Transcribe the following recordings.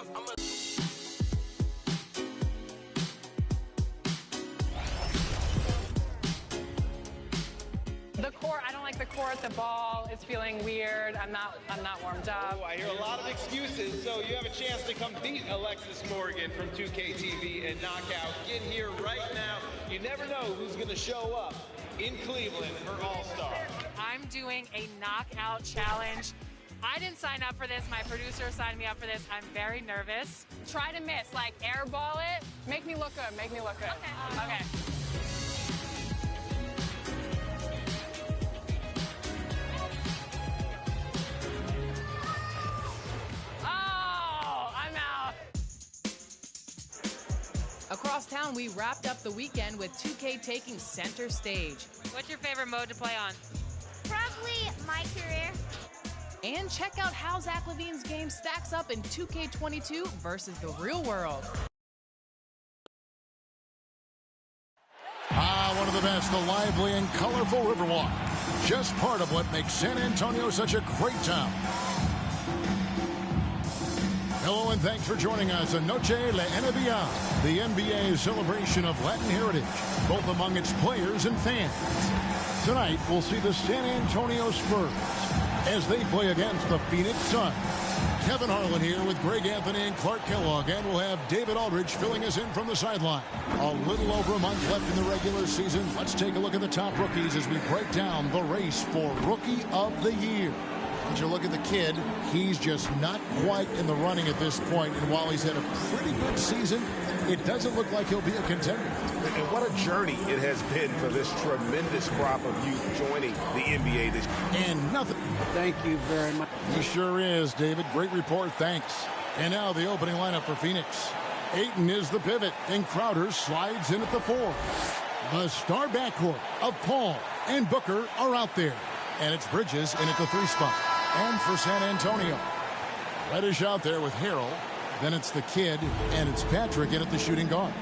The court, I don't like the court. The ball is feeling weird. I'm not warmed up. Oh, I hear a lot of excuses, so you have a chance to come beat Alexis Morgan from 2K TV and Knockout. Get here right now. You never know who's going to show up in Cleveland for All-Star. I'm doing a knockout challenge. I didn't sign up for this. My producer signed me up for this. I'm very nervous. Try to miss, like airball it. Make me look good. Make me look good. Okay. Across town, we wrapped up the weekend with 2K taking center stage. What's your favorite mode to play on? Probably my career. And check out how Zach LaVine's game stacks up in 2K22 versus the real world. One of the best, the lively and colorful Riverwalk. Just part of what makes San Antonio such a great town. Hello and thanks for joining us on Noche La NBA, the NBA celebration of Latin heritage, both among its players and fans. Tonight, we'll see the San Antonio Spurs as they play against the Phoenix Suns. Kevin Harlan here with Greg Anthony and Clark Kellogg, and we'll have David Aldridge filling us in from the sideline. A little over a month left in the regular season. Let's take a look at the top rookies as we break down the race for Rookie of the Year. As you look at the kid, he's just not quite in the running at this point. And while he's had a pretty good season, it doesn't look like he'll be a contender. And what a journey it has been for this tremendous crop of youth joining the NBA this year. And nothing. Thank you very much. He sure is, David. Great report. Thanks. And now the opening lineup for Phoenix. Ayton is the pivot, and Crowder slides in at the 4. The star backcourt of Paul and Booker are out there. And it's Bridges in at the 3 spot. And for San Antonio, Reddish out there with Harrell. Then it's the kid, and it's Patrick in at the shooting guard.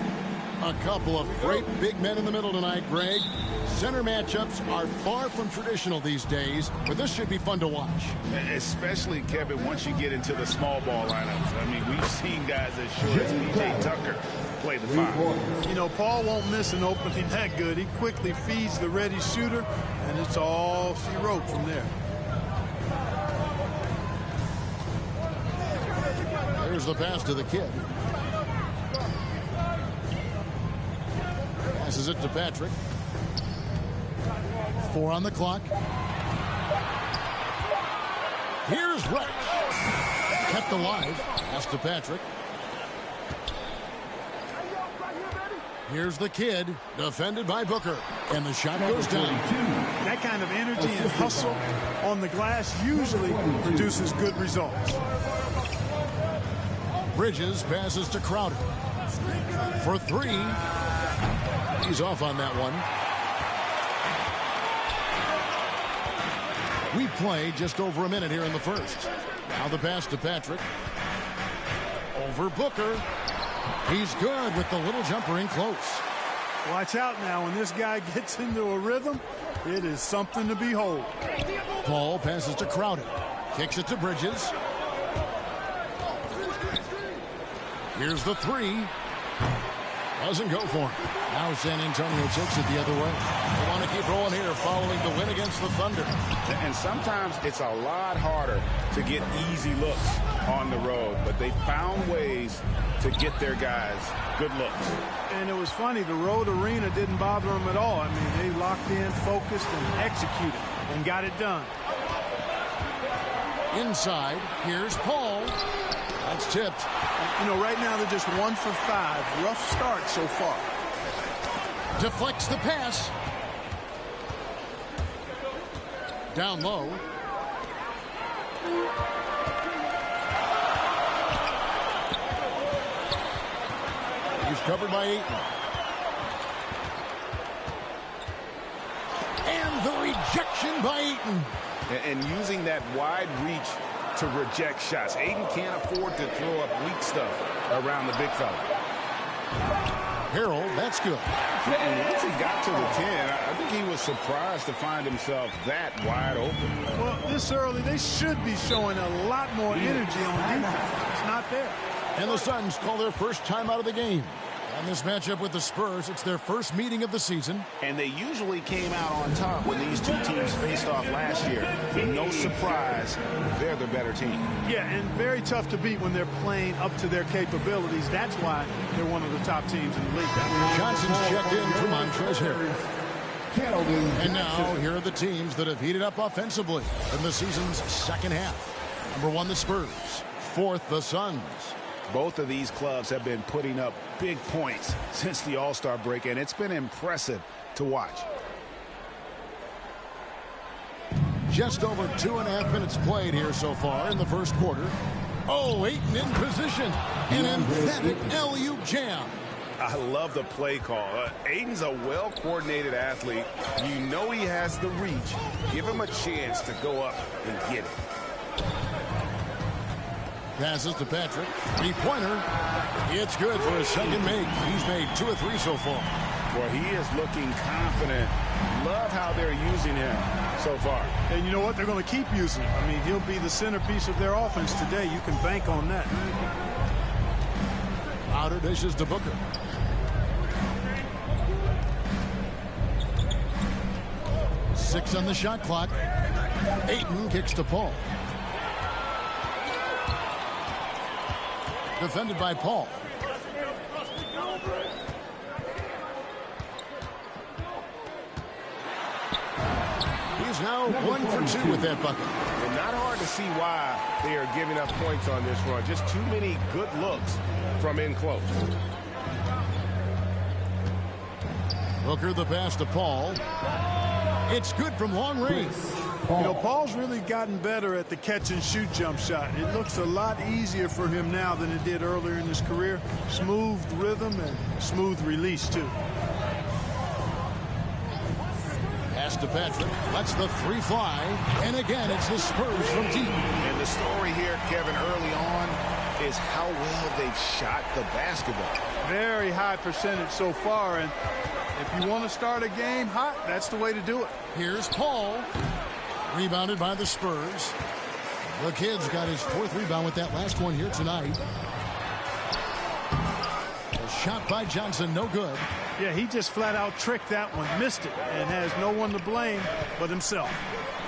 A couple of great big men in the middle tonight, Greg. Center matchups are far from traditional these days, but this should be fun to watch. Especially, Kevin, once you get into the small ball lineups. I mean, we've seen guys as short as P.J. Tucker play the 5. You know, Paul won't miss an opening that good. He quickly feeds the ready shooter, and it's all she wrote from there. Here's the pass to the kid. Passes it to Patrick. 4 on the clock. Here's Rex. Kept alive. Pass to Patrick. Here's the kid. Defended by Booker. And the shot goes down. That kind of energy and hustle on the glass usually produces good results. Bridges passes to Crowder. For 3. He's off on that one. We've played just over a minute here in the first. Now the pass to Patrick. Over Booker. He's good with the little jumper in close. Watch out now. When this guy gets into a rhythm, it is something to behold. Paul passes to Crowder. Kicks it to Bridges. Here's the 3. Doesn't go for him. Now San Antonio takes it the other way. They want to keep rolling here following the win against the Thunder. And sometimes it's a lot harder to get easy looks on the road, but they found ways to get their guys good looks. And it was funny, the road arena didn't bother them at all. I mean, they locked in, focused, and executed, and got it done. Inside, here's Paul. That's tipped. You know, right now they're just 1 for 5. Rough start so far. Deflects the pass. Down low. He's covered by Ayton. And the rejection by Ayton. And using that wide reach to reject shots. Ayton can't afford to throw up weak stuff around the big fella. Harrell, that's good. And once he got to the 10, I think he was surprised to find himself that wide open. Well, this early, they should be showing a lot more energy on defense. It's not there. And the Suns call their first timeout of the game. And this matchup with the Spurs, it's their first meeting of the season. And they usually came out on top when these two teams faced off last year. No surprise, they're the better team. Yeah, and very tough to beat when they're playing up to their capabilities. That's why they're one of the top teams in the league. Johnson's checked in for Montrezl Harrell. And now, here are the teams that have heated up offensively in the season's second half. Number 1, the Spurs. 4th, the Suns. Both of these clubs have been putting up big points since the All-Star break, and it's been impressive to watch. Just over 2.5 minutes played here so far in the first quarter. Oh, Ayton in position. An emphatic LU jam. I love the play call. Ayton's a well-coordinated athlete. You know he has the reach. Give him a chance to go up and get it. Passes to Patrick. 3-pointer. It's good for his second make. He's made 2 of 3 so far. Boy, he is looking confident. Love how they're using him so far. And you know what? They're going to keep using him. I mean, he'll be the centerpiece of their offense today. You can bank on that. Outer dishes to Booker. Six on the shot clock. Ayton kicks to Paul. Defended by Paul. He's now 1 for 2 with that bucket. And not hard to see why they are giving up points on this run. Just too many good looks from in close. Booker the pass to Paul. It's good from long range. You know, Paul's really gotten better at the catch-and-shoot jump shot. It looks a lot easier for him now than it did earlier in his career. Smooth rhythm and smooth release, too. Pass to Patrick. Lets the 3 fly. And again, it's the Spurs from deep. And the story here, Kevin, early on is how well they've shot the basketball. Very high percentage so far. And if you want to start a game hot, that's the way to do it. Here's Paul. Rebounded by the Spurs. The kid's got his 4th rebound with that last one here tonight. A shot by Johnson, no good. Yeah, he just flat out tricked that one, missed it, and has no one to blame but himself.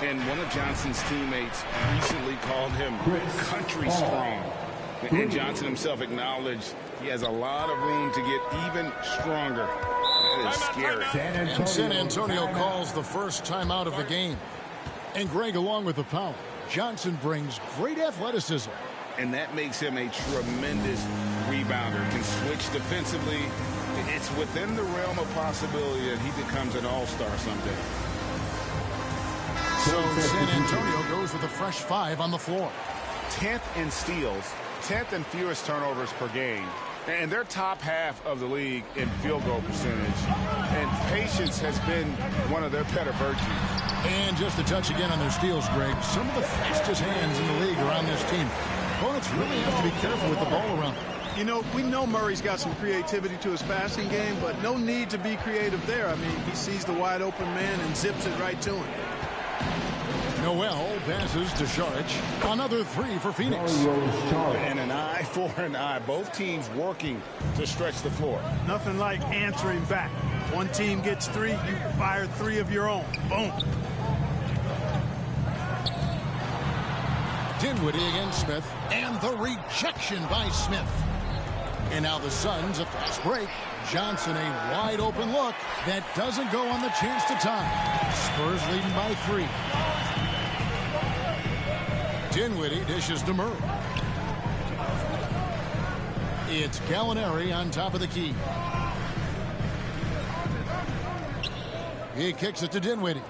And one of Johnson's teammates recently called him country strong. And Johnson himself acknowledged he has a lot of room to get even stronger. That is scary. And San Antonio calls the first timeout of the game. And Greg, along with the power, Johnson brings great athleticism. And that makes him a tremendous rebounder. Can switch defensively. It's within the realm of possibility that he becomes an all-star someday. So San Antonio goes with a fresh 5 on the floor. 10th in steals, 10th in fewest turnovers per game. And they're top half of the league in field goal percentage. And patience has been one of their better virtues. And just a touch again on their steals, Greg. Some of the fastest hands in the league are on this team. Opponents really have to be careful with the ball around them. You know, we know Murray's got some creativity to his passing game, but no need to be creative there. I mean, he sees the wide open man and zips it right to him. Noel passes to Šarić. Another 3 for Phoenix. And an eye for an eye. Both teams working to stretch the floor. Nothing like answering back. One team gets 3, you fire 3 of your own. Boom. Dinwiddie against Smith. And the rejection by Smith. And now the Suns, a fast break. Johnson, a wide open look. That doesn't go on the chance to tie. Spurs leading by 3. Dinwiddie dishes to Murray. It's Gallinari on top of the key. He kicks it to Dinwiddie.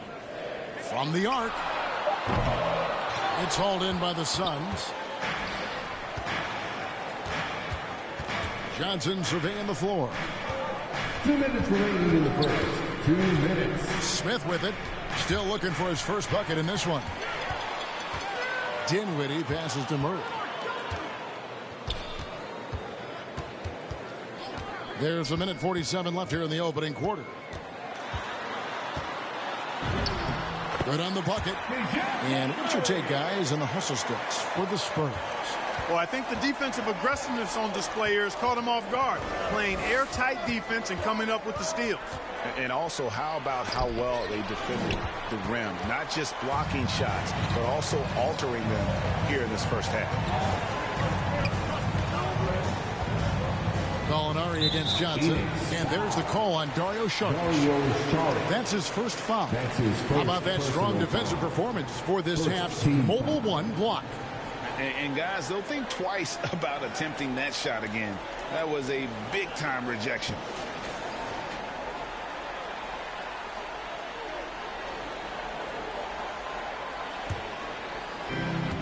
From the arc. It's hauled in by the Suns. Johnson surveying the floor. 2 minutes remaining in the first. 2 minutes. Smith with it. Still looking for his first bucket in this one. Dinwiddie passes to Murray. There's 1:47 left here in the opening quarter. Good on the bucket. And what's your take, guys, on the hustle sticks for the Spurs? Well, I think the defensive aggressiveness on display here has caught him off guard, playing airtight defense and coming up with the steals. And also, how about how well they defended the rim? Not just blocking shots, but also altering them here in this first half. Gallinari against Johnson. And there's the call on Dario Saric. That's his first foul. How about that strong defensive performance for this half's mobile one block? And guys, they'll think twice about attempting that shot again. That was a big-time rejection.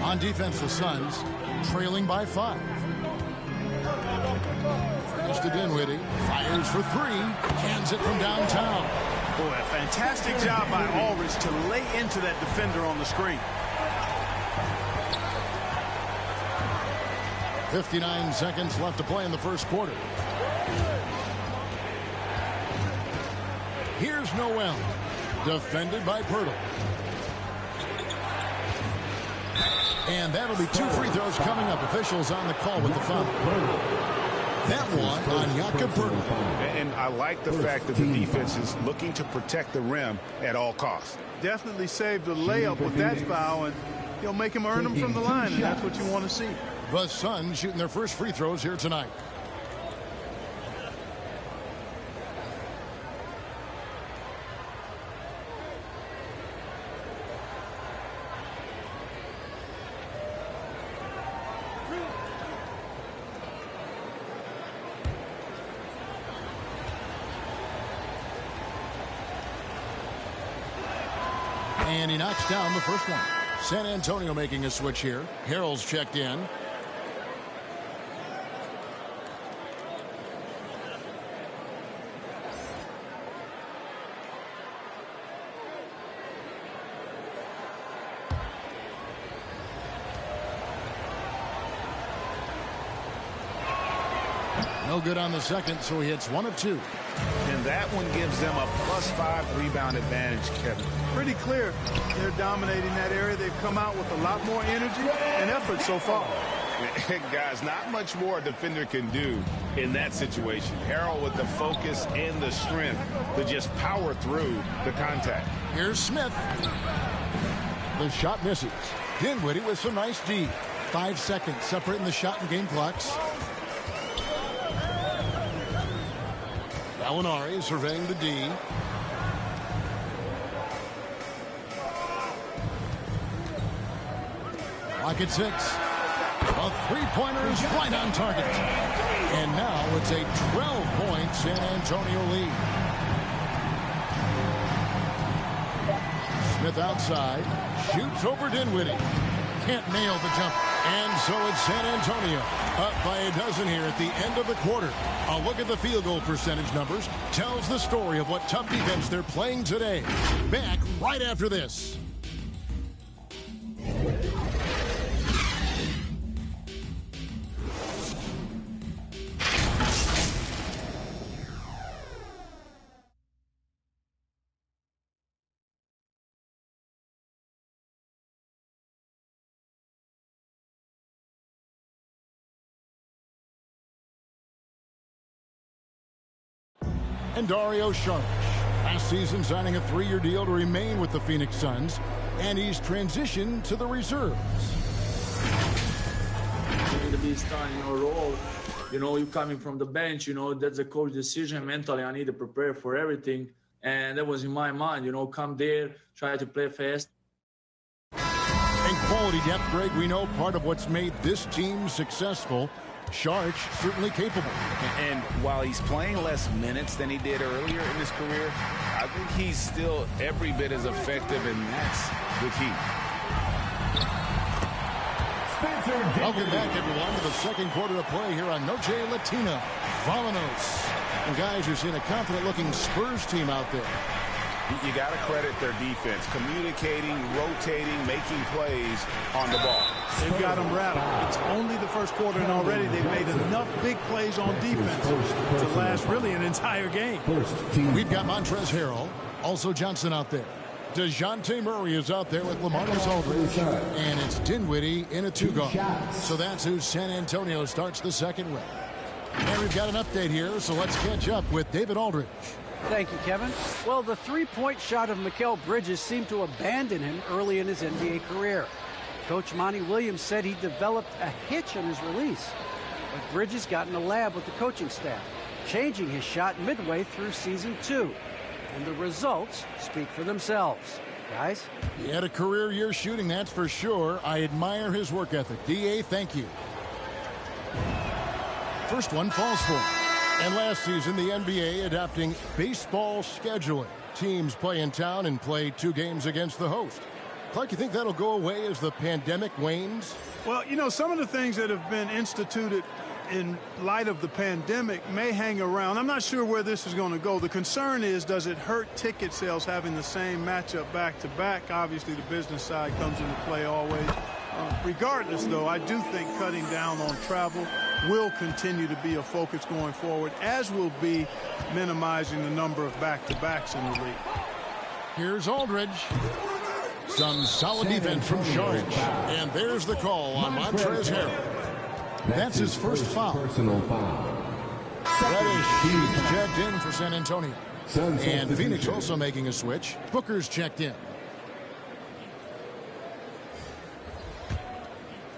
On defense, the Suns trailing by 5. First to Dinwiddie. Fires for 3. Cans it from downtown. Boy, a fantastic job by Aldridge to lay into that defender on the screen. 59 seconds left to play in the first quarter. Here's Noel. Defended by Pirtle. And that'll be 2 free throws coming up. Officials on the call with the foul. That one on Jakob Pirtle. And I like the fact that the defense is looking to protect the rim at all costs. Definitely saved a layup with that foul, and you'll make him earn them from the line, and that's what you want to see. The Suns shooting their first free throws here tonight. And he knocks down the first one. San Antonio making a switch here. Harrell's checked in. No good on the second, so he hits 1 of 2. And that one gives them a +5 rebound advantage, Kevin. Pretty clear. They're dominating that area. They've come out with a lot more energy and effort so far. Guys, not much more a defender can do in that situation. Harrell with the focus and the strength to just power through the contact. Here's Smith. The shot misses. Dinwiddie with some nice D. 5 seconds separating the shot and game clocks. Gallinari surveying the D. Clock at 6. A three-pointer is right on target. And now it's a 12-point San Antonio lead. Smith outside. Shoots over Dinwiddie. Can't nail the jump. And so it's San Antonio up by a dozen here at the end of the quarter. A look at the field goal percentage numbers tells the story of what tough defense they're playing today. Back right after this. And Dario Saric, last season signing a 3-year deal to remain with the Phoenix Suns, and he's transitioned to the reserves. To be starting your role, you coming from the bench, that's a coach decision. Mentally, I need to prepare for everything, and that was in my mind. Come there, try to play fast. And quality depth, Greg, we know part of what's made this team successful. Saric certainly capable. And while he's playing less minutes than he did earlier in his career, I think he's still every bit as effective, and that's the key. Welcome back, everyone, to the second quarter of play here on Noche Latina. Vamonos. And guys, you're seeing a confident-looking Spurs team out there. You got to credit their defense, communicating, rotating, making plays on the ball. They've got them rattled. It's only the first quarter, and already they've made enough big plays on defense to last really an entire game. We've got Montrezl Harrell, also Johnson out there. DeJounte Murray is out there with LaMarcus Aldridge. And it's Dinwiddie in a 2-guard. So that's who San Antonio starts the second with. And we've got an update here, so let's catch up with David Aldridge. Thank you, Kevin. Well, the three-point shot of Mikal Bridges seemed to abandon him early in his NBA career. Coach Monty Williams said he developed a hitch in his release. But Bridges got in the lab with the coaching staff, changing his shot midway through season 2. And the results speak for themselves. Guys? He had a career year shooting, that's for sure. I admire his work ethic. D.A., thank you. First one falls for him. And last season, the NBA adopting baseball scheduling. Teams play in town and play 2 games against the host. Clark, you think that'll go away as the pandemic wanes? Well, you know, some of the things that have been instituted in light of the pandemic may hang around. I'm not sure where this is going to go. The concern is, does it hurt ticket sales having the same matchup back-to-back? Obviously, the business side comes into play always. Regardless, though, I do think cutting down on travel will continue to be a focus going forward, as will be minimizing the number of back-to-backs in the league. Here's Aldridge. Some solid defense from Sharge. And there's the call on Montrezl Harrell. That's his first foul. Personal foul. Reddish checked in for San Antonio. And Phoenix also making a switch. Booker's checked in.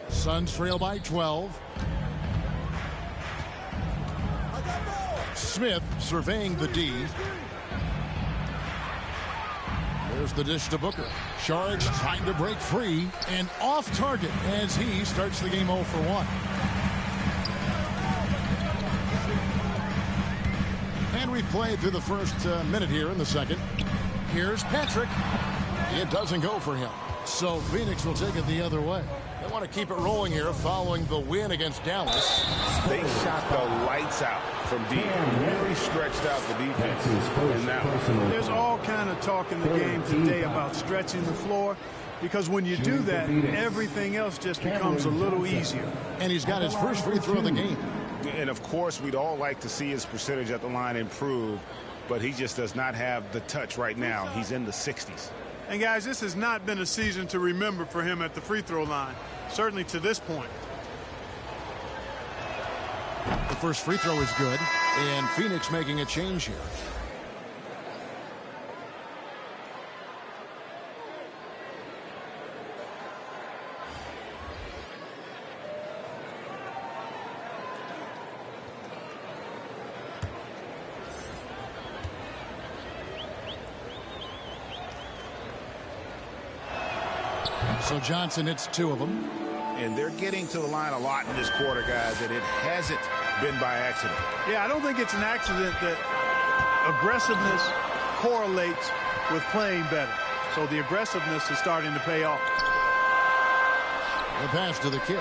Suns trail by 12. Smith surveying the D. There's the dish to Booker. Sharge trying to break free and off target as he starts the game 0 for 1. And we've played through the first minute here in the second. Here's Patrick. It doesn't go for him. So Phoenix will take it the other way. They want to keep it rolling here following the win against Dallas. They shot the lights out from deep. Really stretched out the defense. And now there's all kind of talk in the game today about stretching the floor, because when you do that, everything else just becomes a little easier. And he's got his first free throw of the game. And, of course, we'd all like to see his percentage at the line improve, but he just does not have the touch right now. He's in the 60s. And, guys, this has not been a season to remember for him at the free throw line, certainly to this point. The first free throw is good, and Phoenix making a change here. So Johnson hits 2 of them. And they're getting to the line a lot in this quarter, guys, and it hasn't been by accident. Yeah, I don't think it's an accident that aggressiveness correlates with playing better. So the aggressiveness is starting to pay off. The pass to the kid.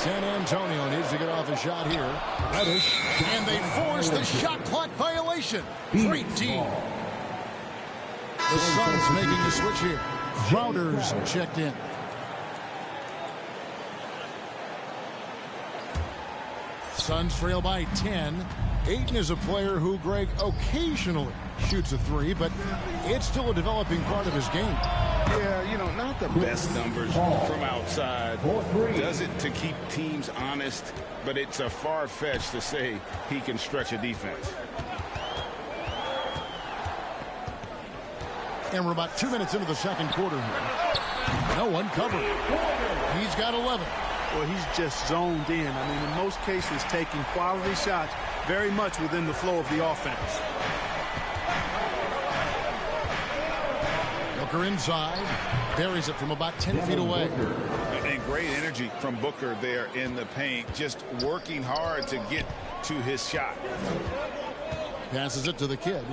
San Antonio needs to get off a shot here. Reddish. And they force the shot clock violation. Great team. The Suns making a switch here. Crowder's checked in. Suns trail by 10. Ayton is a player who, Greg, occasionally shoots a 3, but it's still a developing part of his game. Yeah, you know, not the best numbers from outside. Does it to keep teams honest, but it's a far-fetched to say he can stretch a defense. And we're about 2 minutes into the second quarter here. No one covering. He's got 11. Well, he's just zoned in. I mean, in most cases, taking quality shots very much within the flow of the offense. Booker inside. Buries it from about 10 feet away. And great energy from Booker there in the paint. Just working hard to get to his shot. Passes it to the kid.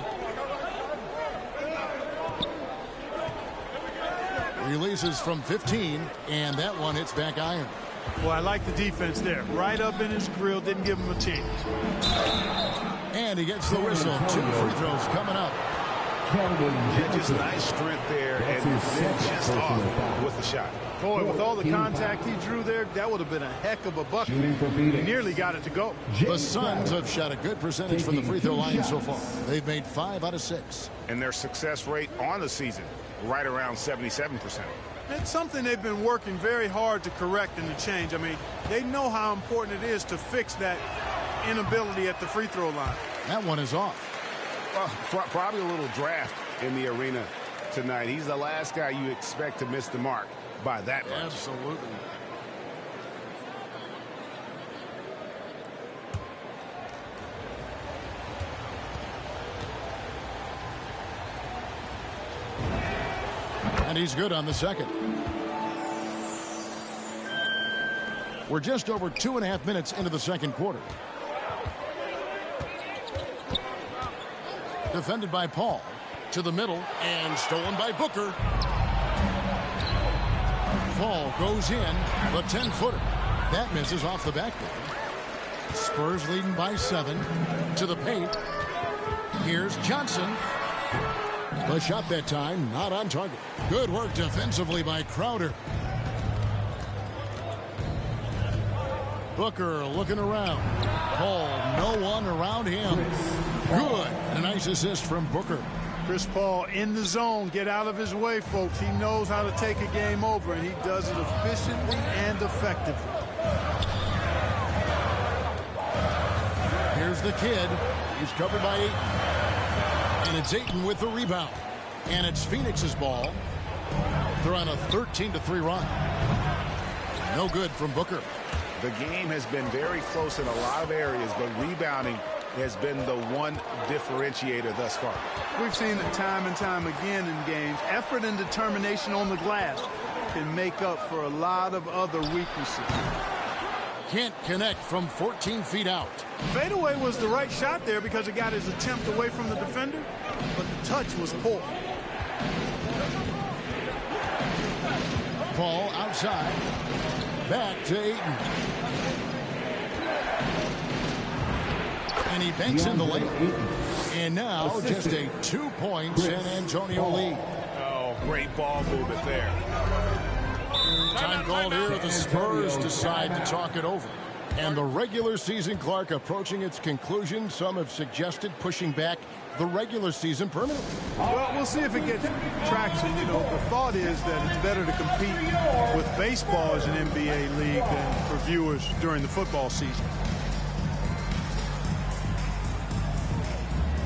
Releases from 15, and that one hits back iron. Well, I like the defense there. Right up in his grill, didn't give him a chance. And he gets the whistle. 2 free throws coming up. Yeah, just nice strength there, and then just off with the shot. Boy, with all the contact he drew there, that would have been a heck of a bucket. He nearly got it to go. The Suns have shot a good percentage from the free throw line so far. They've made 5 out of 6. And their success rate on the season, right around 77%. It's something they've been working very hard to correct and to change. I mean, they know how important it is to fix that inability at the free throw line. That one is off. Well, probably a little draft in the arena tonight. He's the last guy you expect to miss the mark by that much. Absolutely. And he's good on the second. We're just over 2.5 minutes into the second quarter. Defended by Paul. To the middle and stolen by Booker. Paul goes in. The 10-footer. That misses off the backboard. Spurs leading by 7. To the paint. Here's Johnson. The shot that time not on target. Good work defensively by Crowder. Booker looking around. Paul, no one around him. Good. A nice assist from Booker. Chris Paul in the zone. Get out of his way, folks. He knows how to take a game over, and he does it efficiently and effectively. Here's the kid. He's covered by Ayton. And it's Ayton with the rebound. And it's Phoenix's ball. They're on a 13-3 run. No good from Booker. The game has been very close in a lot of areas, but rebounding has been the one differentiator thus far. We've seen it time and time again in games. Effort and determination on the glass can make up for a lot of other weaknesses. Can't connect from 14 feet out. Fadeaway was the right shot there because it got his attempt away from the defender, but the touch was poor. Paul outside. Back to Ayton. And he banks in the lane. And now just a 2-point San Antonio lead. Oh, great ball movement there. Time called here. The Spurs decide to talk it over. And the regular season clock approaching its conclusion. Some have suggested pushing back the regular season permanently. Well, we'll see if it gets traction. You know, the thought is that it's better to compete with baseball as an NBA league than for viewers during the football season.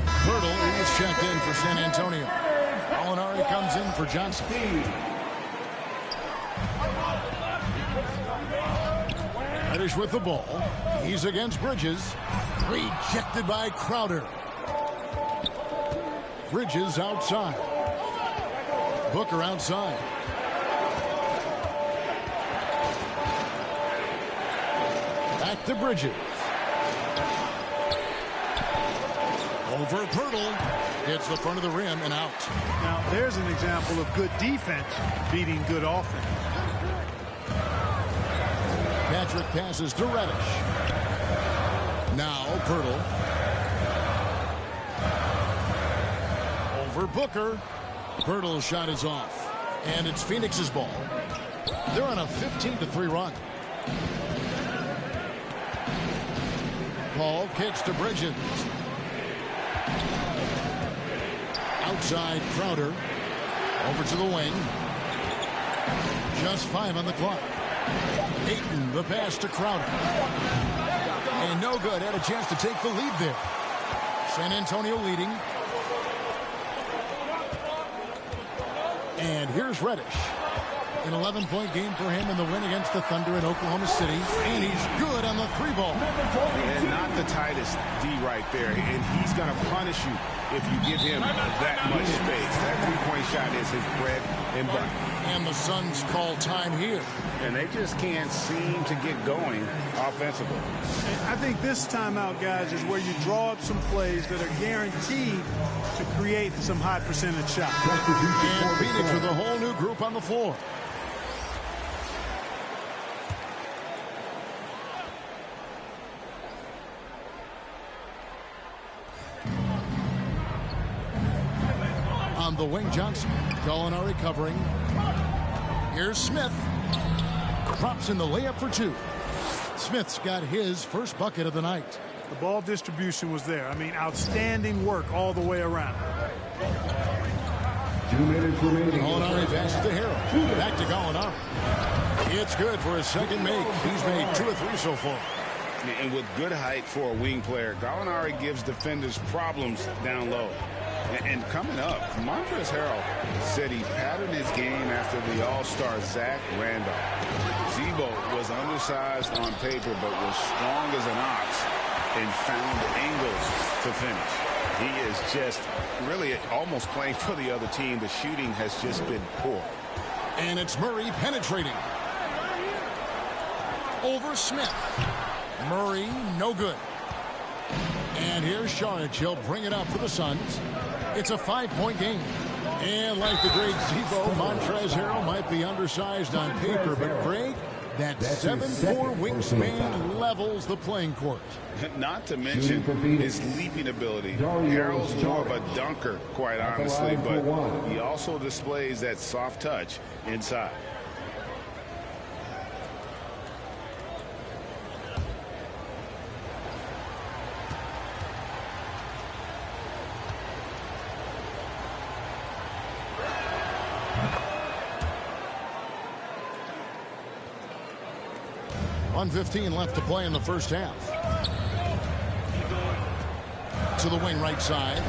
Hurdle is checked in for San Antonio. Molinari comes in for Johnson. Reddish with the ball. He's against Bridges. Rejected by Crowder. Bridges outside. Booker outside. Back to Bridges. Over Pirtle. Hits the front of the rim and out. Now, there's an example of good defense beating good offense. Patrick passes to Reddish. Now Pirtle. Over Booker. Pirtle's shot is off. And it's Phoenix's ball. They're on a 15-3 run. Paul kicks to Bridges. Outside Crowder. Over to the wing. Just 5 on the clock. Ayton, the pass to Crowder. And no good. Had a chance to take the lead there. San Antonio leading. And here's Reddish. An 11-point game for him in the win against the Thunder in Oklahoma City. And he's good on the 3-ball. And not the tightest D right there. And he's going to punish you if you give him that much space. That 3-point shot is his bread and butter. And the Suns call time here. And they just can't seem to get going offensively. I think this timeout, guys, is where you draw up some plays that are guaranteed to create some high percentage shots. And Phoenix with a whole new group on the floor. On the wing, Johnson. Gallinari covering. Here's Smith. Drops in the layup for two. Smith's got his first bucket of the night. The ball distribution was there. I mean, outstanding work all the way around. 2 minutes remaining. Gallinari passes to Harrell. Back to Gallinari. It's good for his second make. He's made 2 of 3 so far. And with good height for a wing player, Gallinari gives defenders problems down low. And coming up, Montrezl Harrell said he patterned his game after the All-Star Zach Randolph. Z-Bo was undersized on paper, but was strong as an ox and found angles to finish. He is just really almost playing for the other team. The shooting has just been poor. And it's Murray penetrating. Over Smith. Murray, no good. And here's Saric. He'll bring it up for the Suns. It's a 5-point game. And like the great Z-Bo, Montrezl Harrell might be undersized on paper, but Greg, that 7'4" wingspan levels the playing court. Not to mention his leaping ability. Harrell's more of a dunker, quite honestly, but he also displays that soft touch inside. .115 left to play in the first half. To the wing right side.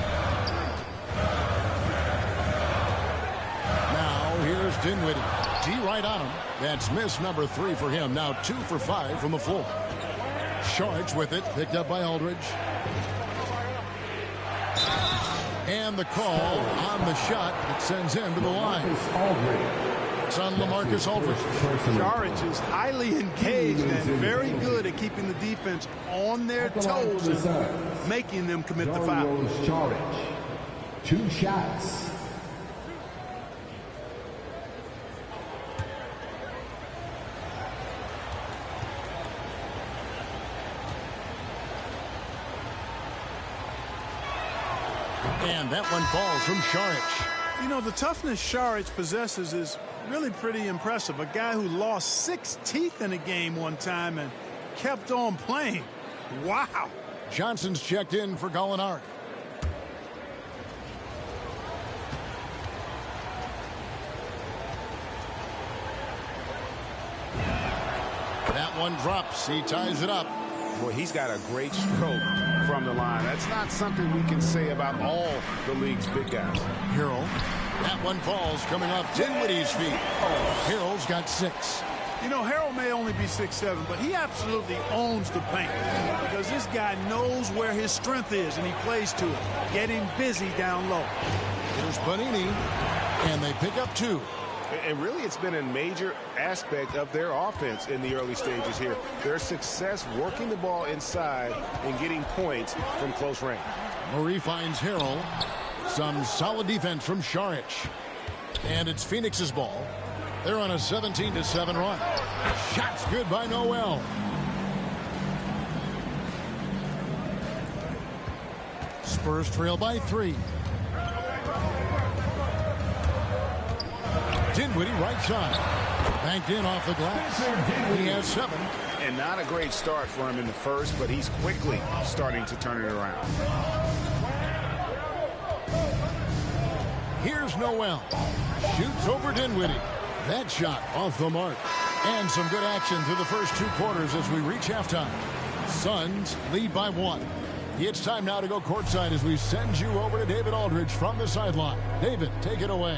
Now here's Dinwiddie. D right on him. That's miss number 3 for him. Now 2 for 5 from the floor. Saric with it. Picked up by Aldridge. And the call on the shot that sends him to the line. It's on LaMarcus Aldridge. Saric is highly engaged and very good at keeping the defense on their toes and making them commit the foul. Saric, 2 shots. And that one falls from Saric. You know, the toughness Saric possesses is really pretty impressive. A guy who lost 6 teeth in a game one time and kept on playing. Wow. Johnson's checked in for Gallinari. That one drops. He ties it up. Boy, he's got a great stroke from the line. That's not something we can say about all the league's big guys. Harrell. That one falls coming off Dinwiddie's feet. Harrell's got 6. You know, Harrell may only be 6'7", but he absolutely owns the paint because this guy knows where his strength is, and he plays to it, getting busy down low. Here's Bonini, and they pick up 2. And really, it's been a major aspect of their offense in the early stages here. Their success working the ball inside and getting points from close range. Murray finds Harrell. Some solid defense from Saric. And it's Phoenix's ball. They're on a 17-7 run. Shots good by Noel. Spurs trail by 3. Dinwiddie right side. Banked in off the glass. He has 7. And not a great start for him in the first, but he's quickly starting to turn it around. Here's Noel. Shoots over Dinwiddie. That shot off the mark. And some good action through the first 2 quarters as we reach halftime. Suns lead by 1. It's time now to go courtside as we send you over to David Aldridge from the sideline. David, take it away.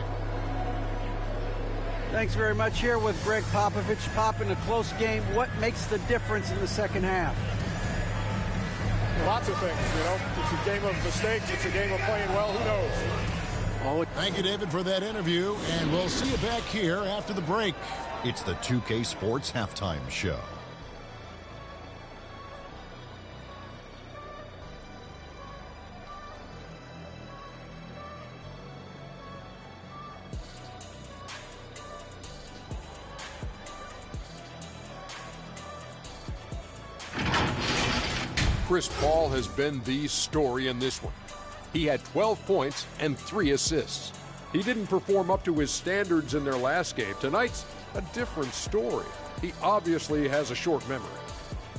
Thanks very much. Here with Greg Popovich. Pop, in a close game, what makes the difference in the second half? Lots of things, you know. It's a game of mistakes. It's a game of playing well. Who knows? Oh, thank you, David, for that interview, and we'll see you back here after the break. It's the 2K Sports Halftime Show. Chris Paul has been the story in this one. He had 12 points and 3 assists. He didn't perform up to his standards in their last game. Tonight's a different story. He obviously has a short memory.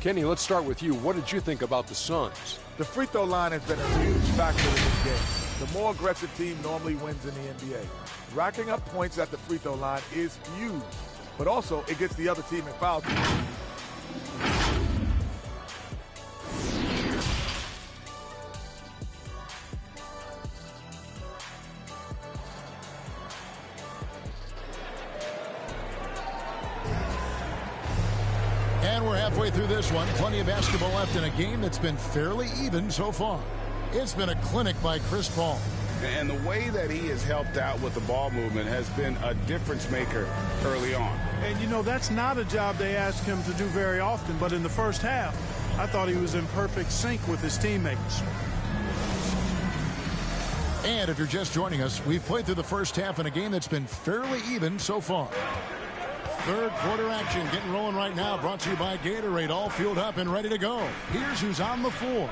Kenny, let's start with you. What did you think about the Suns? The free throw line has been a huge factor in this game. The more aggressive team normally wins in the NBA. Racking up points at the free throw line is huge, but also it gets the other team in foul trouble. And we're halfway through this one. Plenty of basketball left in a game that's been fairly even so far. It's been a clinic by Chris Paul. And the way that he has helped out with the ball movement has been a difference maker early on. And, you know, that's not a job they ask him to do very often. But in the first half, I thought he was in perfect sync with his teammates. And if you're just joining us, we've played through the first half in a game that's been fairly even so far. Third quarter action getting rolling right now, brought to you by Gatorade, all fueled up and ready to go. Here's who's on the floor.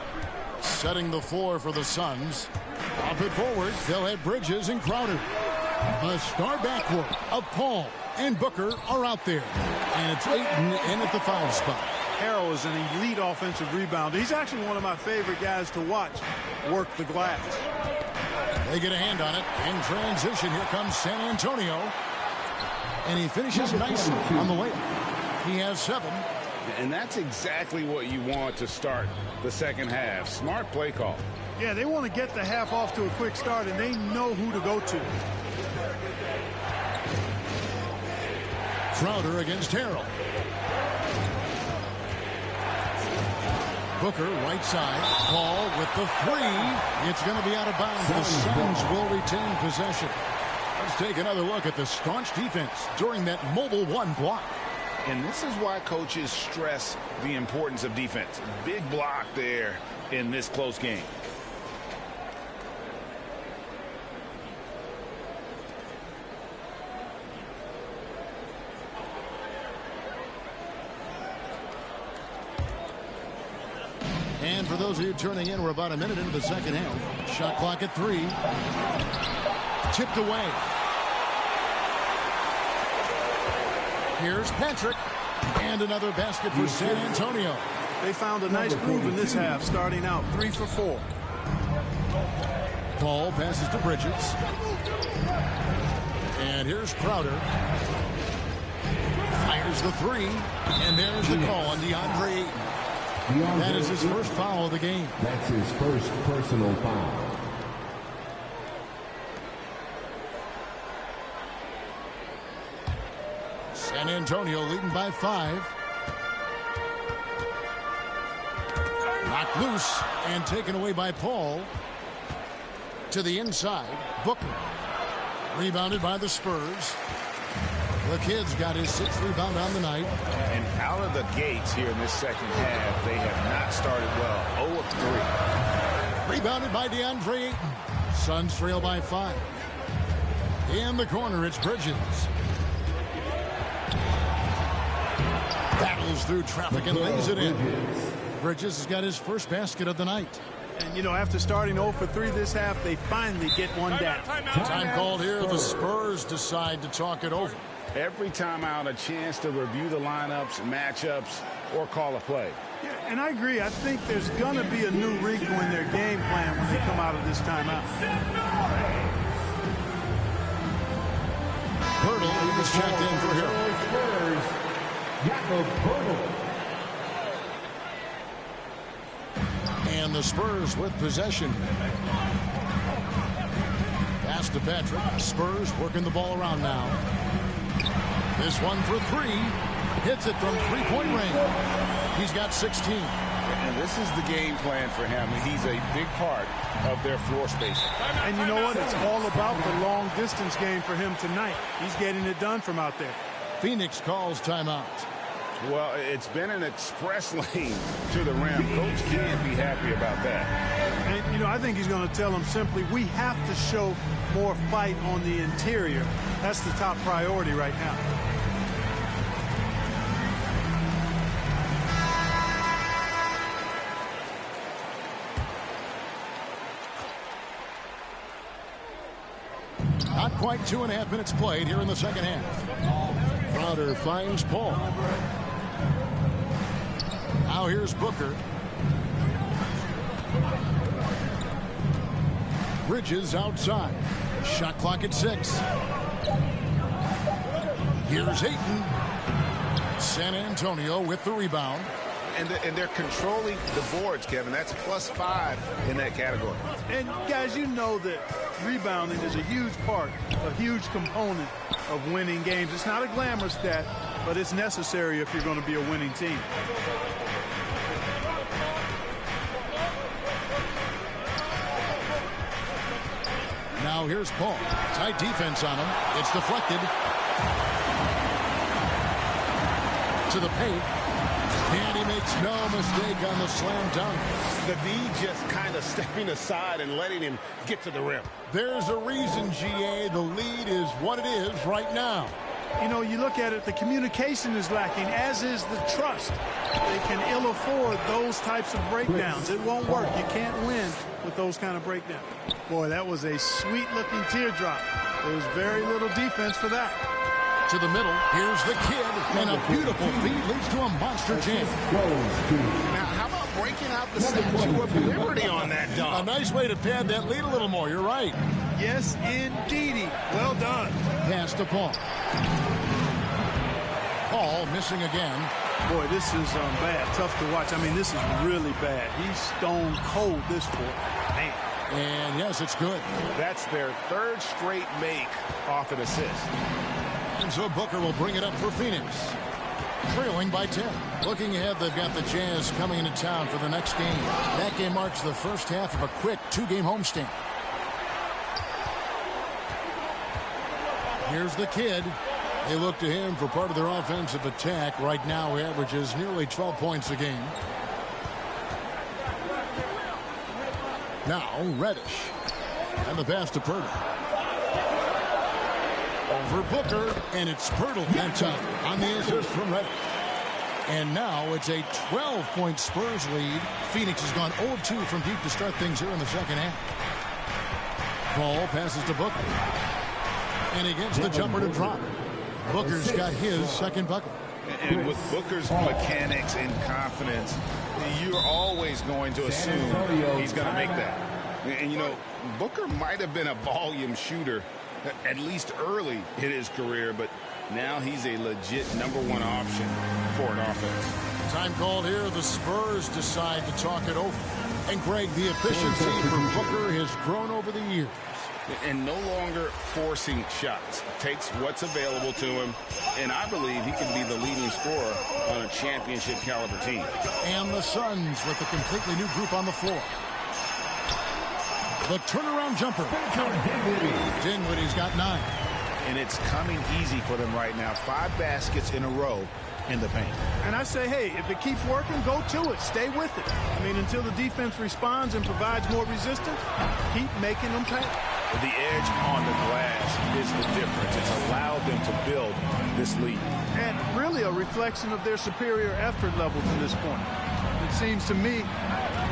Setting the floor for the Suns. Up it forward, they'll have Bridges and Crowder. A star backcourt of Paul and Booker are out there. And it's Ayton in at the 5 spot. Harrell is an elite offensive rebounder. He's actually one of my favorite guys to watch work the glass. They get a hand on it. In transition, here comes San Antonio. And he finishes nicely on the layup. He has 7. And that's exactly what you want to start the second half. Smart play call. Yeah, they want to get the half off to a quick start, and they know who to go to. Crowder against Harrell. Booker, right side. Paul with the 3. It's going to be out of bounds. The Suns will retain possession. Let's take another look at the staunch defense during that mobile 1 block. And this is why coaches stress the importance of defense. Big block there in this close game. And for those of you turning in, we're about a minute into the second half. Shot clock at 3. Tipped away. Here's Patrick. And another basket for San Antonio. They found a nice groove in this half, starting out 3 for 4. Paul passes to Bridges. And here's Crowder. Fires the 3. And there's the call on DeAndre Ayton. That is his first foul of the game. That's his first personal foul. San Antonio leading by 5. Knocked loose and taken away by Paul. To the inside, Booker. Rebounded by the Spurs. The kid's got his 6th rebound on the night. And out of the gates here in this second half, they have not started well. 0 of 3. Rebounded by DeAndre Ayton. Suns trail by 5. In the corner, it's Bridges. Battles through traffic and lays it in. Bridges has got his first basket of the night. And, you know, after starting 0 for 3 this half, they finally get one down. Time called here. The Spurs decide to talk it over. Every time out, a chance to review the lineups, matchups, or call a play. Yeah, and I agree. I think there's going to be a new wrinkle in their game plan when they come out of this timeout. Hurdle, he was checked in for here. And the Spurs with possession. Pass to Patrick. Spurs working the ball around now. This one for 3. Hits it from 3-point range. He's got 16. And this is the game plan for him. He's a big part of their floor spacing. And you know what? It's all about the long distance game for him tonight. He's getting it done from out there. Phoenix calls timeout. Well, it's been an express lane to the rim. Coach can't be happy about that. And, you know, I think he's going to tell them simply, we have to show more fight on the interior. That's the top priority right now. quite 2.5 minutes played here in the second half. Crowder finds Paul. Now here's Booker. Bridges outside. Shot clock at 6. Here's Ayton. San Antonio with the rebound. And they're controlling the boards, Kevin. That's +5 in that category. And, guys, you know that rebounding is a huge part, a huge component of winning games. It's not a glamour stat, but it's necessary if you're going to be a winning team. Now here's Paul. Tight defense on him. It's deflected. To the paint. And he makes no mistake on the slam dunk. The D just kind of stepping aside and letting him get to the rim. There's a reason, GA, the lead is what it is right now. You know, you look at it, the communication is lacking, as is the trust. They can ill afford those types of breakdowns. It won't work. You can't win with those kind of breakdowns. Boy, that was a sweet-looking teardrop. There's very little defense for that. To the middle, here's the kid, and a beautiful feed leads to a monster jam. Now, how about breaking out the Statue of Liberty on that dunk? A nice way to pad that lead a little more, you're right. Yes, indeedy. Well done. Pass to Paul. Paul missing again. Boy, this is bad. Tough to watch. I mean, this is really bad. He's stone cold this quarter. Man. And yes, it's good. That's their third straight make off an assist. And so Booker will bring it up for Phoenix. Trailing by 10. Looking ahead, they've got the Jazz coming into town for the next game. That game marks the first half of a quick 2-game homestand. Here's the kid. They look to him for part of their offensive attack. Right now, he averages nearly 12 points a game. Now, Reddish. And the pass to Pirtle. Over Booker, and it's Pirtle that time on the assist from Reddish. And now it's a 12-point Spurs lead. Phoenix has gone 0-2 from deep to start things here in the second half. Paul passes to Booker. And he gets the jumper to drop. Booker's got his second bucket. And with Booker's mechanics and confidence, you're always going to assume he's going to make that. And, you know, Booker might have been a volume shooter, at least early in his career, but now he's a legit #1 option for an offense. Time called here. The Spurs decide to talk it over. And, Greg, the efficiency for Booker has grown over the years. And no longer forcing shots. Takes what's available to him, and I believe he can be the leading scorer on a championship caliber team. And the Suns with a completely new group on the floor. The turnaround jumper. Dinwiddie's got 9. And it's coming easy for them right now. 5 baskets in a row in the paint. And I say, hey, if it keeps working, go to it. Stay with it. I mean, until the defense responds and provides more resistance, keep making them pay. The edge on the glass is the difference. It's allowed them to build this lead. And really a reflection of their superior effort level to this point. It seems to me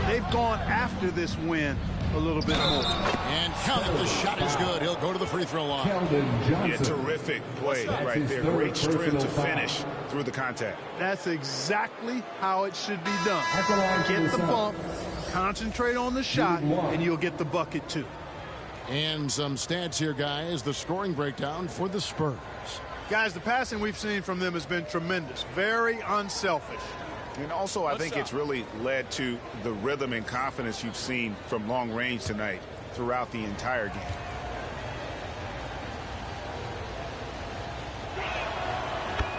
they've gone after this win a little bit more. And counted. The shot is good. He'll go to the free throw line. Yeah, terrific play right there. Great strength to finish through the contact. That's exactly how it should be done. Get the bump, concentrate on the shot, and you'll get the bucket too. And some stats here, guys. The scoring breakdown for the Spurs. Guys, the passing we've seen from them has been tremendous. Very unselfish. And also, I think it's really led to the rhythm and confidence you've seen from long range tonight throughout the entire game.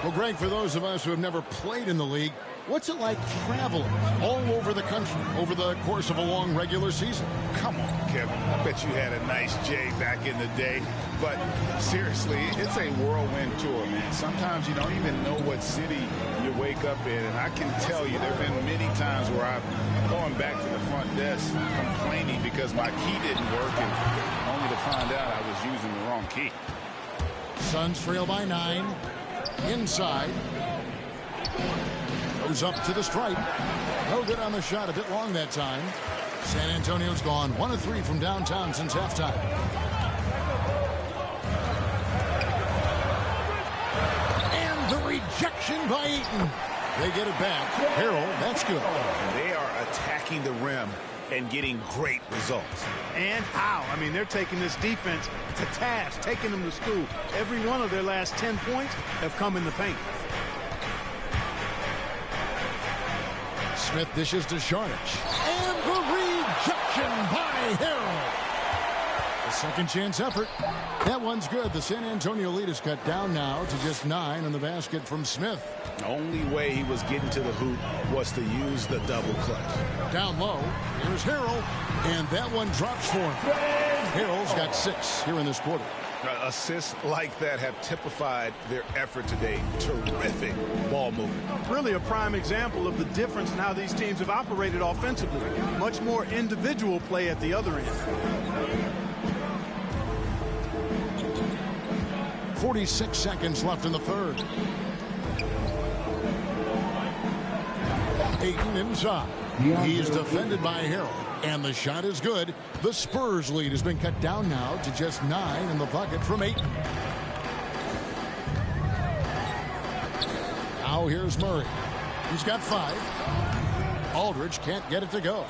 Well, Greg, for those of us who have never played in the league, what's it like traveling all over the country over the course of a long regular season? Come on, Kevin. I bet you had a nice J back in the day. But seriously, it's a whirlwind tour, man. Sometimes you don't even know what city you wake up in. And I can tell you there have been many times where I've gone back to the front desk complaining because my key didn't work, and only to find out I was using the wrong key. Suns trail by 9. Inside. Goes up to the stripe. No good on the shot. A bit long that time. San Antonio's gone 1 of 3 from downtown since halftime. rejection by Eaton. They get it back. Harrell, that's good. And they are attacking the rim and getting great results. And how? I mean, they're taking this defense to task, taking them to school. Every one of their last 10 points have come in the paint. Smith dishes to Sharnic. And the rejection by Harrell. A second chance effort. That one's good. The San Antonio lead is cut down now to just 9 on the basket from Smith. The only way he was getting to the hoop was to use the double clutch. Down low, here's Harrell, and that one drops for him. Harrell's got 6 here in this quarter. Assists like that have typified their effort today. Terrific ball movement. Really a prime example of the difference in how these teams have operated offensively. Much more individual play at the other end. 46 seconds left in the third. Ayton inside. He's defended by Harrell, and the shot is good. The Spurs lead has been cut down now to just 9 in the bucket from Ayton. Now here's Murray. He's got 5. Aldridge can't get it to go.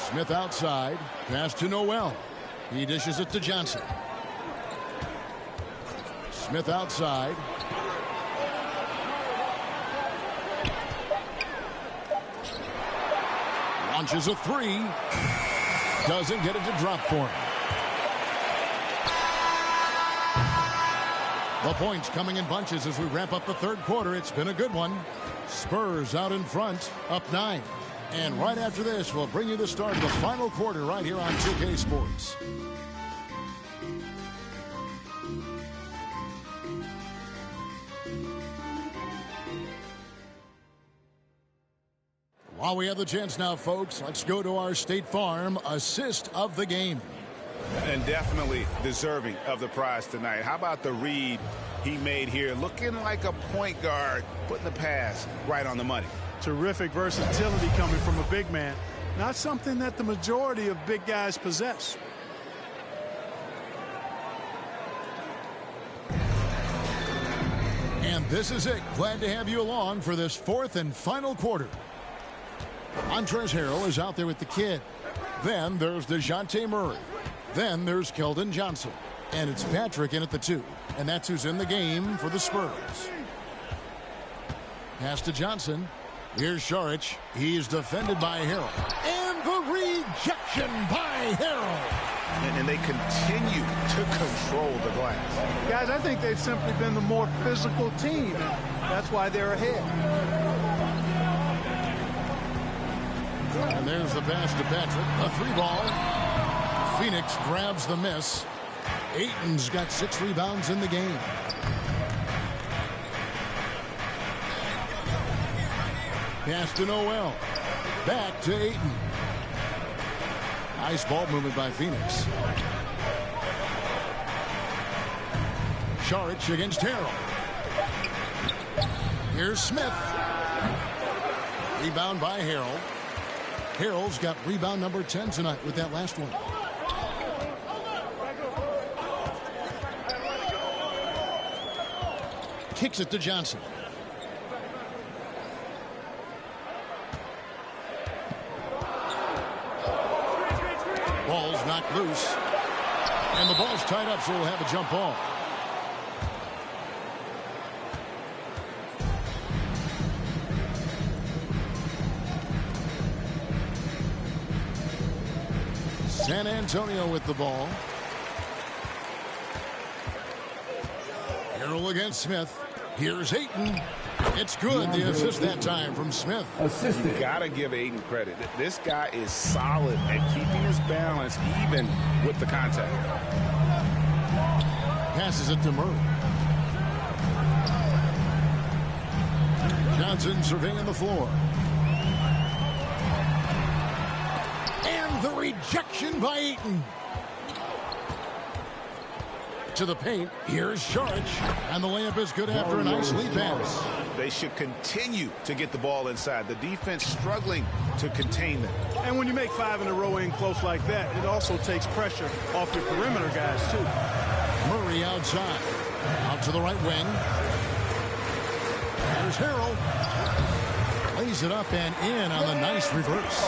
Smith outside. Pass to Noel. He dishes it to Johnson. Smith outside. Launches a 3. Doesn't get it to drop for him. The points coming in bunches as we wrap up the third quarter. It's been a good one. Spurs out in front, up 9. And right after this, we'll bring you the start of the final quarter right here on 2K Sports. While we have the chance now, folks, let's go to our State Farm assist of the game. And definitely deserving of the prize tonight. How about the read he made here? Looking like a point guard, putting the pass right on the money. Terrific versatility coming from a big man. Not something that the majority of big guys possess. And this is it. Glad to have you along for this fourth and final quarter. Montrezl Harrell is out there with the kid. Then there's DeJounte Murray. Then there's Keldon Johnson. And it's Patrick in at the 2. And that's who's in the game for the Spurs. Pass to Johnson. Here's Saric. He's defended by Harrell. And the rejection by Harrell. And they continue to control the glass. Guys, I think they've simply been the more physical team. That's why they're ahead. And there's the pass to Patrick. A 3-ball. Phoenix grabs the miss. Ayton's got 6 rebounds in the game. Pass to Noel. Back to Ayton. Nice ball movement by Phoenix. Saric against Harrell. Here's Smith. Rebound by Harrell. Harrell's got rebound number 10 tonight with that last one. Kicks it to Johnson. Ball's knocked loose. And the ball's tied up, so we'll have a jump ball. San Antonio with the ball. Harrell against Smith. Here's Ayton. It's good. The assist that time from Smith. You gotta give Ayton credit. This guy is solid at keeping his balance even with the contact. Passes it to Murray. Johnson surveying the floor. And the rejection by Ayton. To the paint. Here's Sharch. And the layup is good after a nice lead pass. They should continue to get the ball inside. The defense struggling to contain them. And when you make 5 in a row in close like that, it also takes pressure off your perimeter guys, too. Murray outside. Out to the right wing. There's Harrell. Lays it up and in on the nice reverse.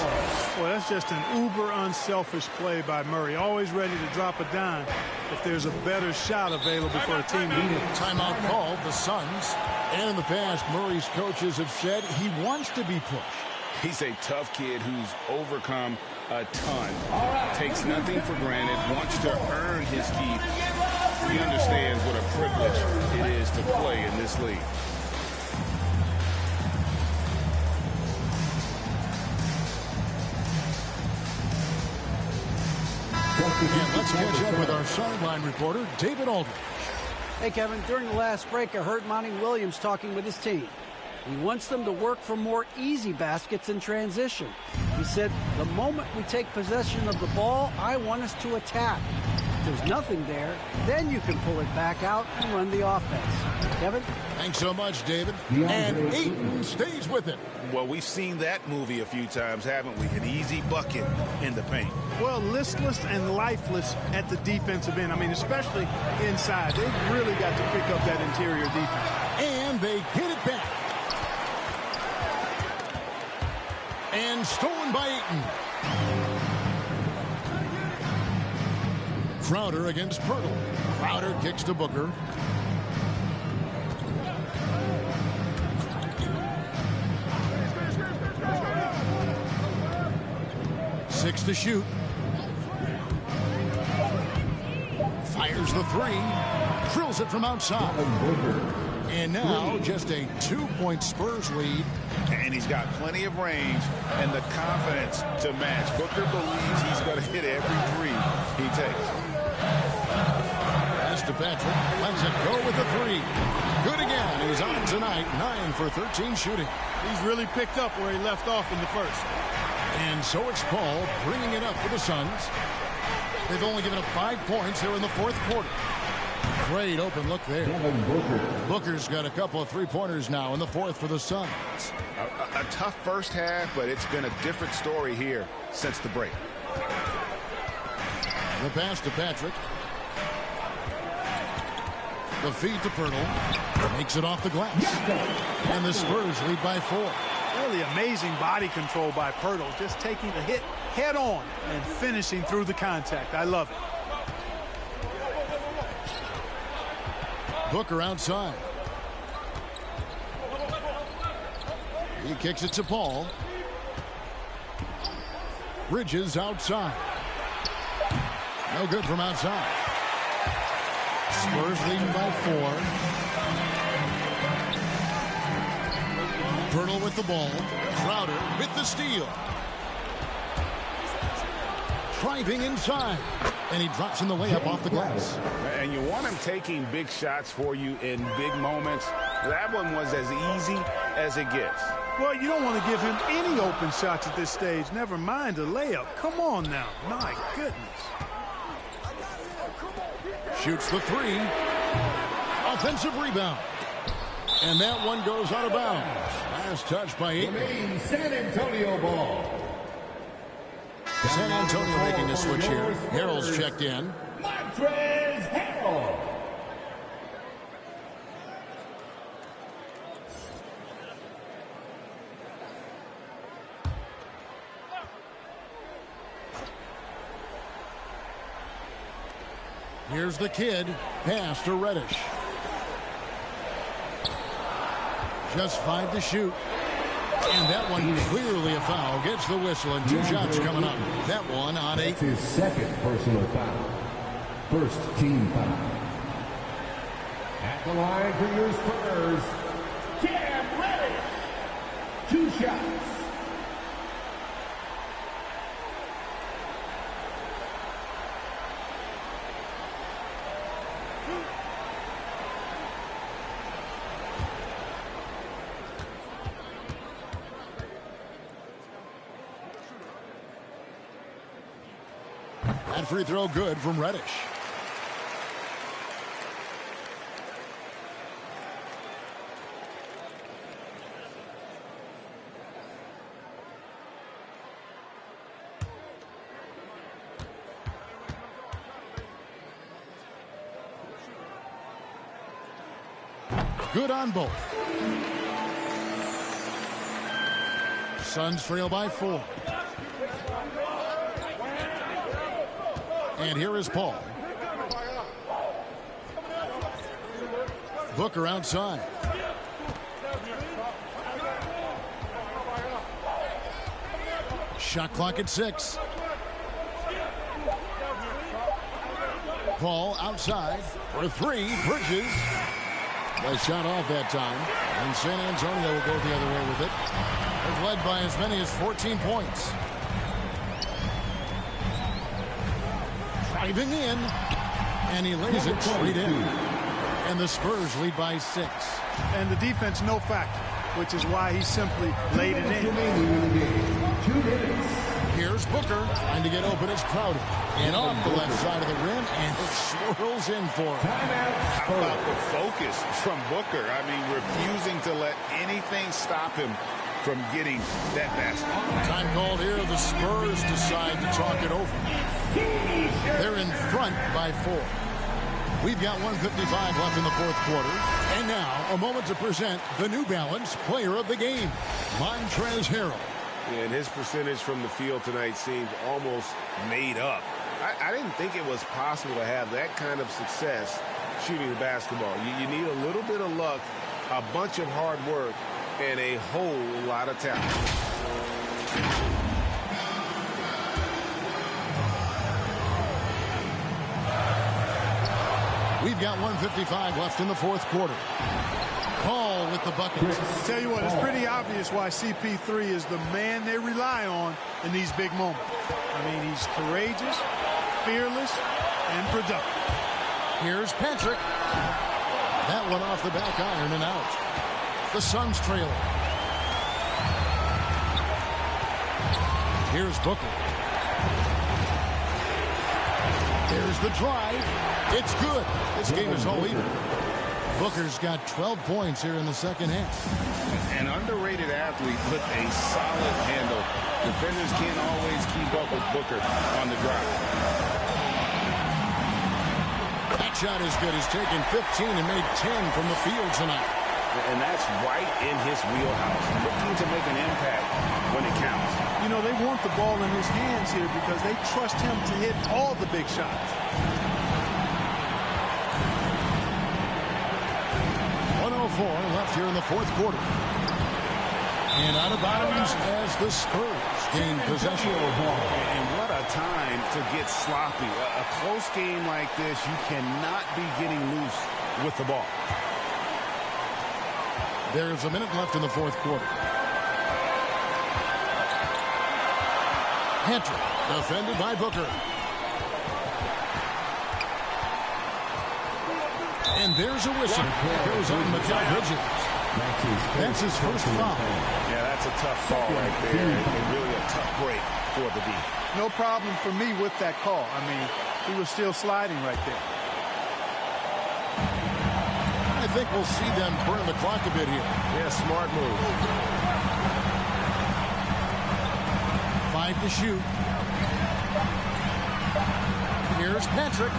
Well, that's just an uber unselfish play by Murray. Always ready to drop a dime if there's a better shot available for a team. Timeout called, the Suns. And in the past, Murray's coaches have said he wants to be pushed. He's a tough kid who's overcome a ton. Takes nothing for granted, wants to earn his keep. He understands what a privilege it is to play in this league. And let's catch up with our sideline reporter, David Aldridge. Hey, Kevin, during the last break, I heard Monty Williams talking with his team. He wants them to work for more easy baskets in transition. He said, the moment we take possession of the ball, I want us to attack. If there's nothing there, then you can pull it back out and run the offense. Kevin? Thanks so much, David. And Ayton stays with it. Well, we've seen that movie a few times, haven't we? An easy bucket in the paint. Well, listless and lifeless at the defensive end. I mean, especially inside. They've really got to pick up that interior defense. And they get it back. And stolen by Ayton. Crowder against Pirtle. Crowder kicks to Booker. Six to shoot. Fires the three. Drills it from outside. And now just a 2-point Spurs lead. And he's got plenty of range and the confidence to match. Booker believes he's going to hit every three he takes. Pass to Patrick. Lets it go with the three. Good again. He's on tonight. 9 for 13 shooting. He's really picked up where he left off in the first. And so it's Paul bringing it up for the Suns. They've only given up 5 points here in the fourth quarter. Great open look there. Booker's got a couple of three-pointers now in the fourth for the Suns. A tough first half, but it's been a different story here since the break. The pass to Patrick. The feed to Pirtle. Makes it off the glass. And the Spurs lead by 4. Really amazing body control by Pirtle. Just taking the hit head on and finishing through the contact. I love it. Booker outside. He kicks it to Paul. Bridges outside. No good from outside. Spurs leading by 4. Pirtle with the ball. Crowder with the steal. Driving inside. And he drops in the layup off the glass. And you want him taking big shots for you in big moments. That one was as easy as it gets. Well, you don't want to give him any open shots at this stage. Never mind a layup. Come on now. My goodness. Shoots the three. Offensive rebound. And that one goes out of bounds. Last touch by Ayton. San Antonio ball. San Antonio making a switch here. Harrell's checked in. Montrezl Harrell. Here's the kid. Pass to Reddish. Just 5 to shoot. And that one clearly a foul. Gets the whistle and 2 shots coming up. That one on 8. That's his second personal foul. First team foul. At the line for your Spurs, Cam Reddish. 2 shots. That free throw good from Reddish. Good on both. Suns trail by 4. And here is Paul. Booker outside. Shot clock at 6. Paul outside for 3. Bridges. Nice shot off that time. And San Antonio will go the other way with it. They've led by as many as 14 points. Driving in. And he lays it straight in. And the Spurs lead by 6. And the defense no factor, which is why he simply laid it in. 2 minutes. Here's Booker trying to get open. It's Crowder. And off the left side of the rim, and it swirls in for him. How about the focus from Booker? I mean, refusing to let anything stop him from getting that basket. Time called here. The Spurs decide to talk it over. They're in front by 4. We've got 1:55 left in the fourth quarter. And now, a moment to present the New Balance Player of the Game, Montrezl Harrell. And his percentage from the field tonight seems almost made up. I didn't think it was possible to have that kind of success shooting the basketball. You need a little bit of luck, a bunch of hard work, and a whole lot of talent. We've got 1:55 left in the fourth quarter. Paul with the bucket. Tell you what, it's pretty obvious why CP3 is the man they rely on in these big moments. I mean, he's courageous, fearless, and productive. Here's Patrick. That one off the back iron and out. The Suns trailing. Here's Booker. There's the drive. It's good. This game is all even. Booker's got 12 points here in the second half. An underrated athlete with a solid handle. Defenders can't always keep up with Booker on the drive. That shot is good. He's taken 15 and made 10 from the field tonight. And that's right in his wheelhouse. Looking to make an impact when it counts. You know, they want the ball in his hands here because they trust him to hit all the big shots. 1:04 left here in the fourth quarter. And out of bounds as the Spurs gain possession. And what a time to get sloppy. A close game like this, you cannot be getting loose with the ball. There's a minute left in the fourth quarter. Patrick, defended by Booker. And there's a whistle. Goes on Mikal Bridges. That's his first foul. Yeah, that's a tough call right there. And really a tough break for the D. No problem for me with that call. I mean, he was still sliding right there. I think we'll see them burn the clock a bit here. Yeah, smart move. 5 to shoot. Here's Patrick.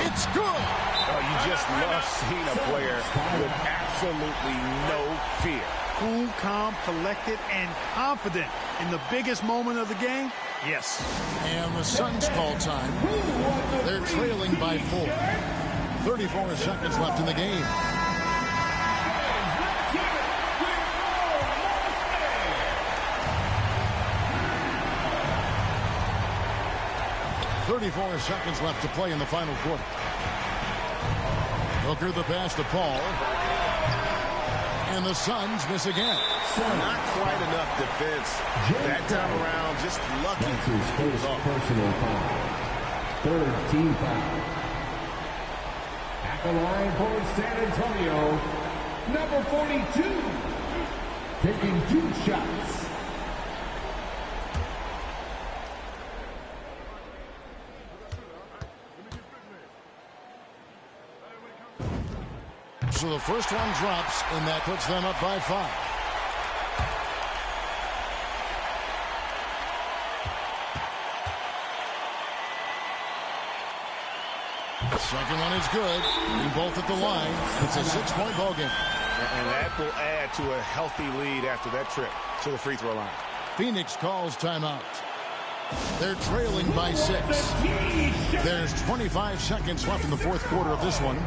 It's good. Oh, you just love seeing a player with absolutely no fear. Cool, calm, collected, and confident in the biggest moment of the game. Yes. And the Suns call time. They're trailing by 4. 34 seconds left in the game. .34 seconds left to play in the final quarter. Booker the pass to Paul. And the Suns miss again. Not quite enough defense. That time around, just lucky. That's his first personal foul. Third team foul. At the line for San Antonio, number 42. Taking 2 shots. So the first one drops, and that puts them up by 5. The second one is good. Both at the line. It's a 6-point ball game. And that will add to a healthy lead after that trip to the free throw line. Phoenix calls timeout. They're trailing by 6. There's 25 seconds left in the fourth quarter of this one.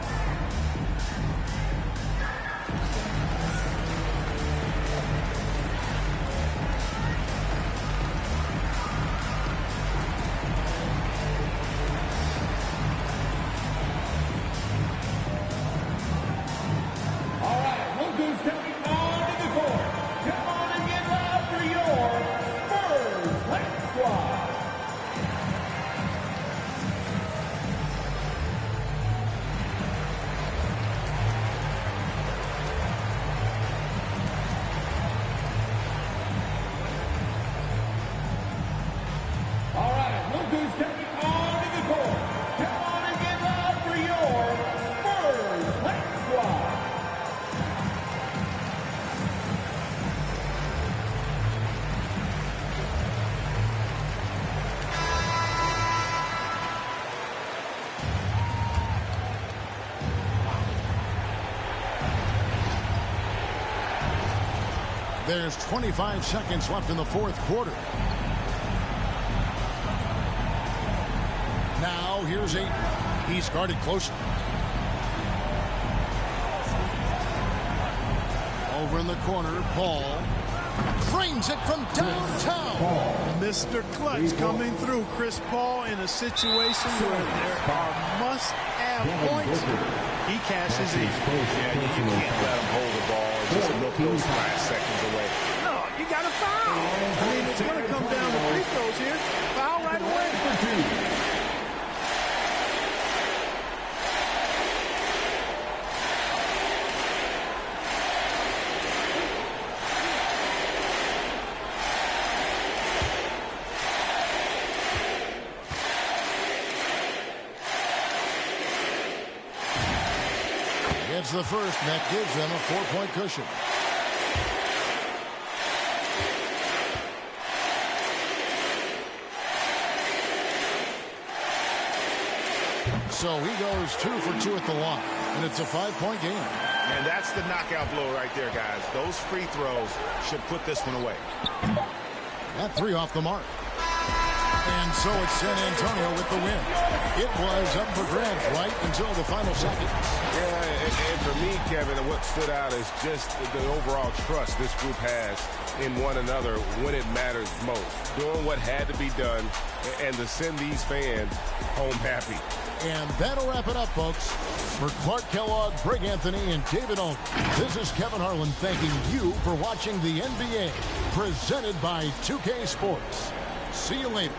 There's 25 seconds left in the fourth quarter. Now here's Ayton. He's guarded closely. Over in the corner, Paul frames it from downtown. Mr. Clutch coming through. Chris Paul in a situation where there are must-have points. He cashes in. Yeah, you can't let him hold the ball and just look those 5 seconds away. No, you got to foul. I mean, it's going to come down to free throws here. Foul right away. It's the first, and that gives them a 4-point cushion. So he goes 2 for 2 at the line, and it's a 5-point game. And that's the knockout blow right there, guys. Those free throws should put this one away. That 3 off the mark. And so it's San Antonio with the win. It was up for grabs right until the final seconds. Yeah, and for me, Kevin, what stood out is just the overall trust this group has in one another when it matters most. Doing what had to be done and to send these fans home happy. And that'll wrap it up, folks. For Clark Kellogg, Greg Anthony, and David Owen, this is Kevin Harlan thanking you for watching the NBA, presented by 2K Sports. See you later.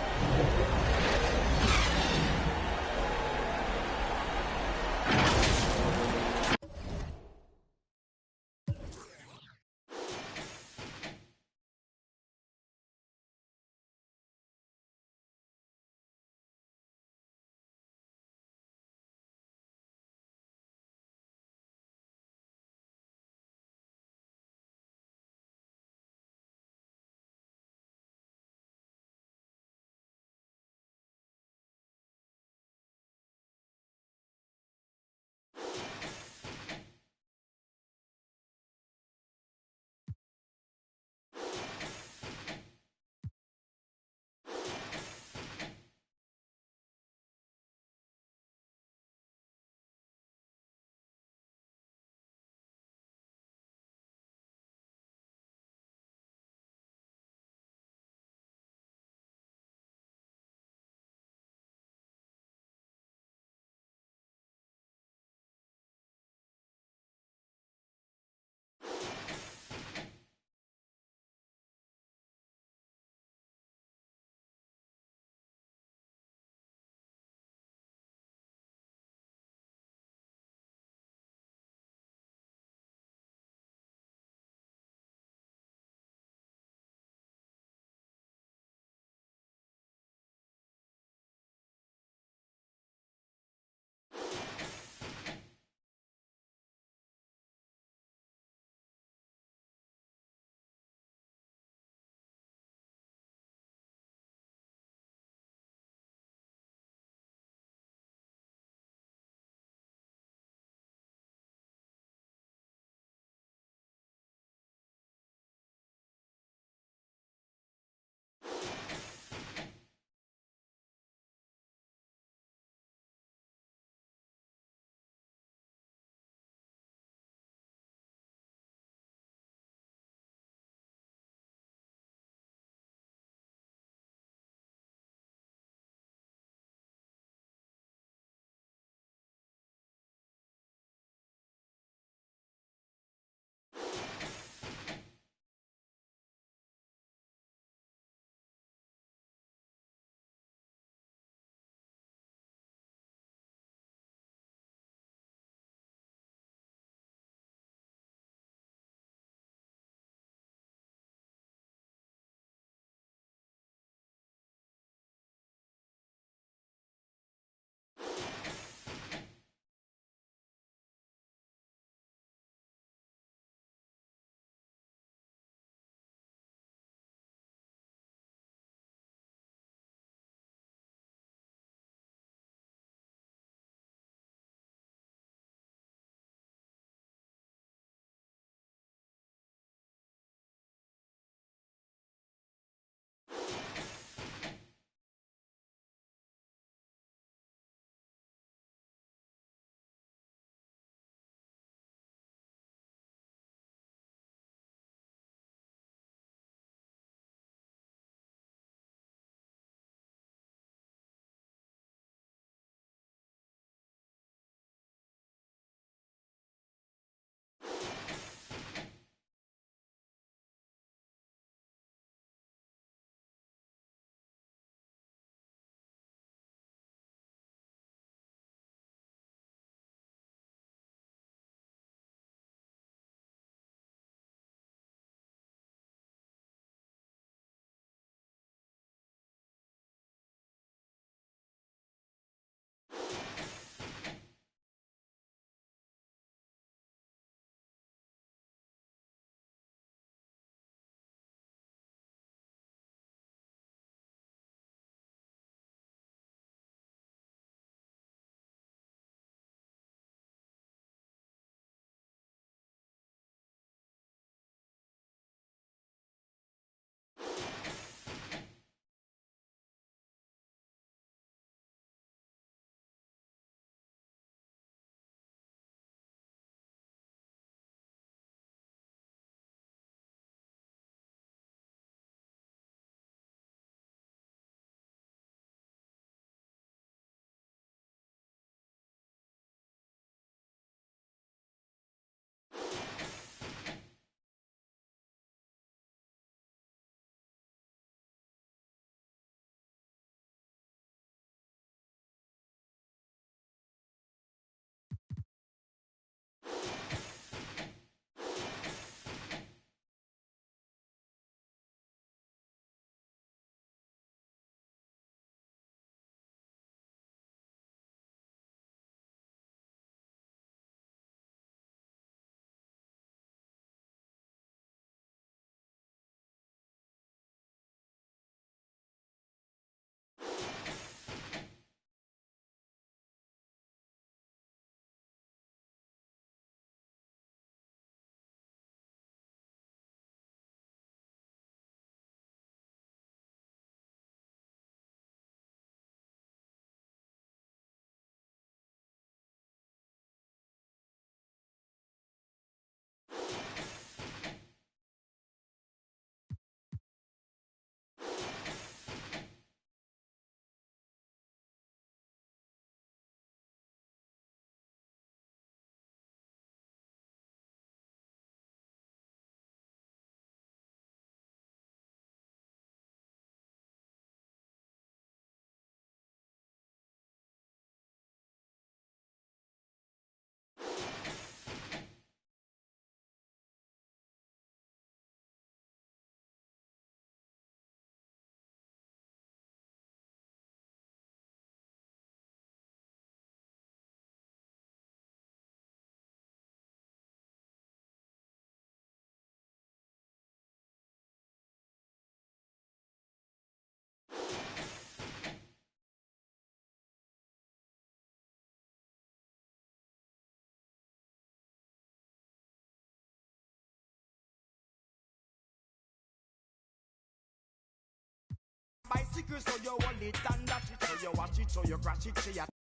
little, so you hold it and dash it, so you wash it, so you crash it, so you